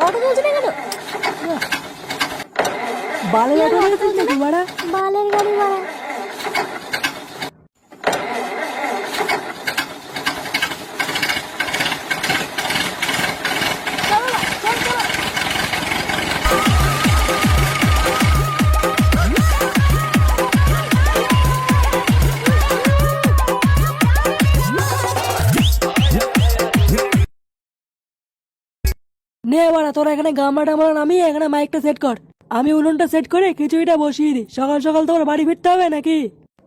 Auto চলছে না কেন? বালের অটো নিয়েছিস নাকি বাড়া? বালের গাড়ি বাড়া। নে বাড়া, তোরা এখানে গামলাটা আমরা নামিয়ে এখানে মাইকটা সেট কর। আমি উনুনটা সেট করে খিচুড়িটা বসিয়ে দিই। সকাল সকাল তোমার বাড়ি ফিরতে হবে নাকি?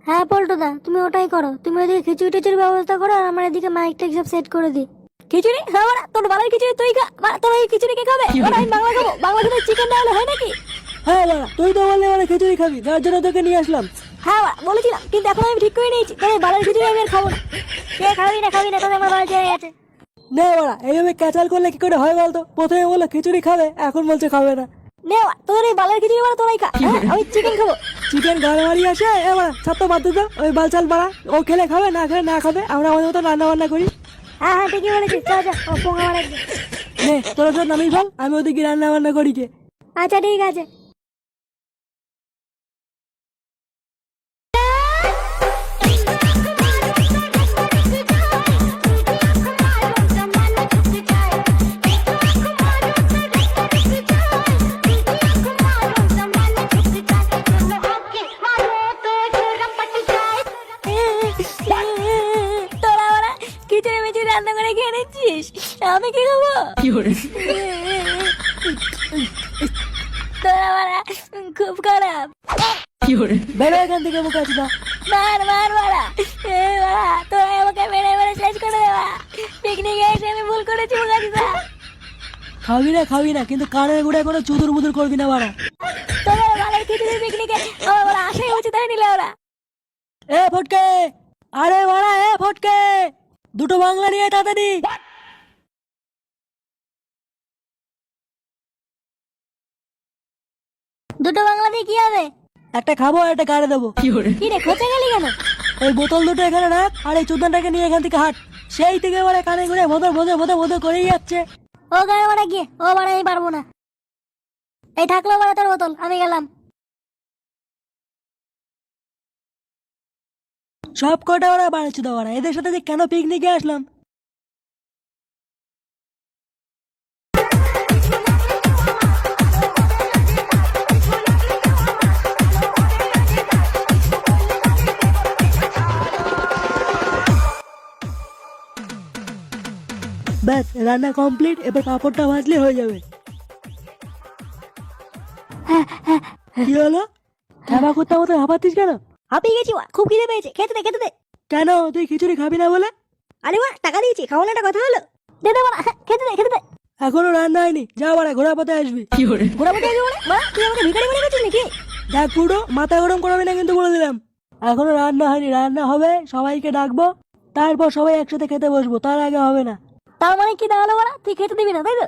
হ্যাঁ পল্টুদা, তুমি ওটাই করো। তুমি ওইদিকে খিচুড়ি টিচুড়ির ব্যবস্থা করো, আর আমার এদিকে মাইকটা সব সেট করে দিই। খিচুড়ি? হ্যাঁ বাড়া, তোর বালের খিচুড়ি তুই খা। বাড়া, তোর ওই খিচুড়ি কে খাবে? বাড়া, আমি বাংলা খাবো। বাংলা খেতে চিকেন না হলে হয় নাকি? হ্যাঁ বাড়া, তুই তো বললে মানে খিচুড়ি খাবি, যার জন্য তোকে নিয়ে আসলাম। হ্যাঁ বাড়া, বলেছিলাম, কিন্তু এখন আমি ঠিক করে নিয়েছি তোর বালের খিচুড়ি আমি আর খাবো না। কে খাবি না খাবি না, তোর আমার বাড়ি চলে গেছে। নে বাড়া, এইভাবে ক্যাচাল করলে কি করে হয় বলতো? প্রথমে বললো খিচুড়ি খাবে, এখন বলছে খাবে না। নে বাড়া, তোর এই বালের খিচুড়ি বাড়া তোরাই খা। হ্যাঁ, আমি চিকেন খাবো। চিকেন গাড়ি মারি আসে এবার সব তো বাদ দিত। ওই বালচাল বাড়া, ও খেলে খাবে, না খেলে না খাবে। আমরা আমাদের মতো রান্না বান্না করি। হ্যাঁ হ্যাঁ, ঠিকই বলেছিস। চল চল, ও পোঙা মারা একদিন। নে তোরা সব নামিয়ে ফেল, আমি ওদিকে রান্না বান্না করি কে। আচ্ছা ঠিক আছে। তোরা ওরা খিচুড়ি মিচুড়ি রান্না করে খেয়ে নিচ্ছিস, আমি কি খাবো? তোরা ওরা খুব খারাপ। বেরো এখান থেকে, মুখে আছি না। মার মার মারা, মারা, তোরা আমাকে মেরে মেরে শেষ করে দেওয়া। পিকনিকে এসে আমি ভুল করেছি মুখাদিদা। খাবি না কিন্তু কানের গুড়ে কোনো চুদুর মুদুর করবি না বাড়া। তোদের বালের খিচুড়ি পিকনিকে আমার বড় আশাই উচিত হয় নিলে ওরা। এ ফটকে, আরে বাড়া, এ ফটকে, দুটো বাংলা নিয়ে তাড়াতাড়ি। দুটো বাংলা দিয়ে কি হবে? একটা খাবো আর একটা গাড়ি দেবো। কি রে, খোঁচে গেলি কেন? ওই বোতল দুটো এখানে রাখ, আর এই চোদ্দানটাকে নিয়ে এখান থেকে হাট। সেই থেকে বলে কানে ঘুরে ভোদর ভোদর ভোদর ভোদর করেই যাচ্ছে। ও গায়ে মারা গিয়ে, ও বাড়া আমি পারবো না। এই থাকলো বাড়া তোর বোতল, আমি গেলাম। সব কটা ওরা বাড়াচ্ছি তো ওরা, এদের সাথে যে কেন পিকনিকে আসলাম। ব্যাস, রান্না কমপ্লিট। এবার পাঁপড়টা ভাজলে হয়ে যাবে। কি হলো? হ্যাঁ করতে মতো হাঁপাচ্ছিস কেন? হাঁপিয়ে গেছি ওয়া, খুব খিদে পেয়েছে, খেতে দে খেতে দে। কেন তুই খিচুড়ি খাবি না বলে? আরে ওয়া, টাকা দিয়েছি, খাওয়ানো একটা কথা হলো। দে দে বাড়া, খেতে দে খেতে দে। এখনো রান্না হয়নি, যা বাড়া, ঘোড়া পথে আসবি। ঘোরাপথে আসবে মানে? বাড়া, তুই আমাকে ভিখারি মনে করছিস নাকি? দেখ পুরো মাথা গরম করবি না কিন্তু, বলে দিলাম। এখনো রান্না হয়নি, রান্না হবে, সবাইকে ডাকবো, তারপর সবাই একসাথে খেতে বসবো, তার আগে হবে না। তার মানে কি দাঁড়ালো বাড়া, তুই খেতে দিবি না তাই তো?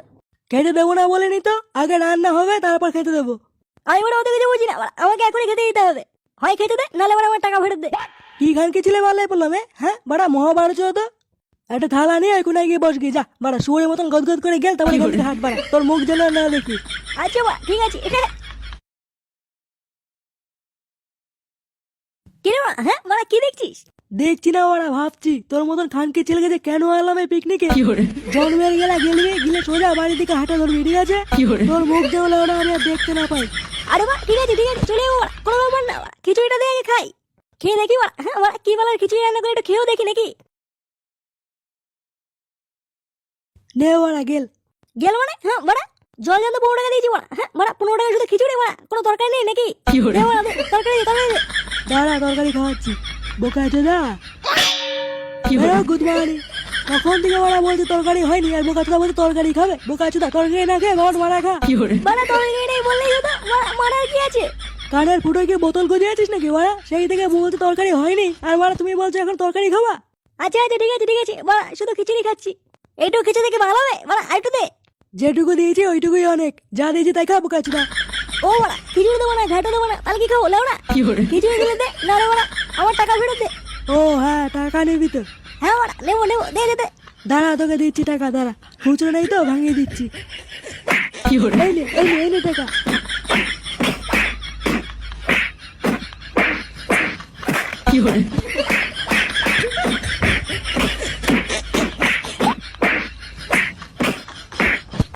খেতে দেবো না বলিনি তো, আগে রান্না হবে তারপর খেতে দেবো। আমি বড় ওদের কিছু বুঝি না বাড়া, আমাকে এখনই খেতে দিতে হবে। হয় খেতে দে, নাহলে বাড়া আমার টাকা ফেরত দে। কি খান কি ছিলে মারলাই পড়লাম? হ্যাঁ বাড়া, মহাভারত হতো। একটা থালা নিয়ে কোনায় গিয়ে বস গিয়ে, যা বাড়া, শুয়োরের মতন গদগদ করে গেল, তারপরে এখান থেকে হাট বাড়া, তোর মুখ যেন না দেখি। আচ্ছা বাড়া, ঠিক আছে। কি রে বাড়া, হ্যাঁ বাড়া, কি দেখছিস? দেখছি না বাড়া, ভাবছি তোর মতন খানকে ছেলেকে যে কেন আনলাম এই পিকনিকে। জন্মের গেলা গেলবি, গিলে সোজা বাড়ি থেকে হাঁটা ধরবি, ঠিক আছে? তোর মুখ যেগুলো ওটা আমি আর দেখতে না পাই। আরে বাড়া, ঠিক আছে ঠিক আছে, চলে যাবো বাড়া, কোনো ব্যাপার না বাড়া। খিচুড়িটা দিয়ে আগে খাই, খেয়ে দেখি বাড়া। হ্যাঁ বাড়া, কি বলার খিচুড়ি রান্না করে একটু খেয়েও দেখি নাকি। নে বাড়া, গেল গেল মানে? হ্যাঁ বাড়া, জল জানতো 15 টাকা দিয়েছি বাড়া। হ্যাঁ বাড়া, 15 টাকা শুধু খিচুড়ি বাড়া, কোনো তরকারি নেই নাকি? দে বাড়া, দে, তরকারি দে, তরকারি দে। দাঁড়া, তরকারি খাওয়াচ্ছি। বোকা আছে দা, গুড মর্নিং। তখন থেকে বাড়া বলছে তরকারি হয়নি, আর বোকা চোদা বলছে তরকারি খাবে। বোকা চোদা, তরকারি না খেয়ে ঘর মারা খা। বাড়া, তরকারি নেই বললেই হতো বাড়া, মারার কি আছে? কানের ফুটো কি বোতল গজে আছিস নাকি বাড়া? সেই থেকে বলছে তরকারি হয়নি, আর বাড়া তুমি বলছো এখন তরকারি খাবা। আচ্ছা আচ্ছা, ঠিক আছে ঠিক আছে বাড়া, শুধু খিচুড়ি খাচ্ছি। এইটুকু খিচুড়ি দেখে ভালো হবে বাড়া, আরেকটু দে। যেটুকু দিয়েছি ওইটুকুই অনেক, যা দিয়েছি তাই খাবো কাচুদা। ও বাড়া, খিচুড়ি দেবো না, ঘাটও দেবো না, তাহলে কি খাবো লেও না? খিচুড়ি দিলে দে, না রে বাড়া, আমার টাকা ফেরত দে। ও হ্যাঁ, টাকা নিবি তো? হ্যাঁ বাড়া, নেবো নেবো, দে দে দে। দাঁড়া, তোকে দিচ্ছি টাকা, দাঁড়া। খুচরো নেই তো, ভাঙিয়ে দিচ্ছি। এই নে টাকা।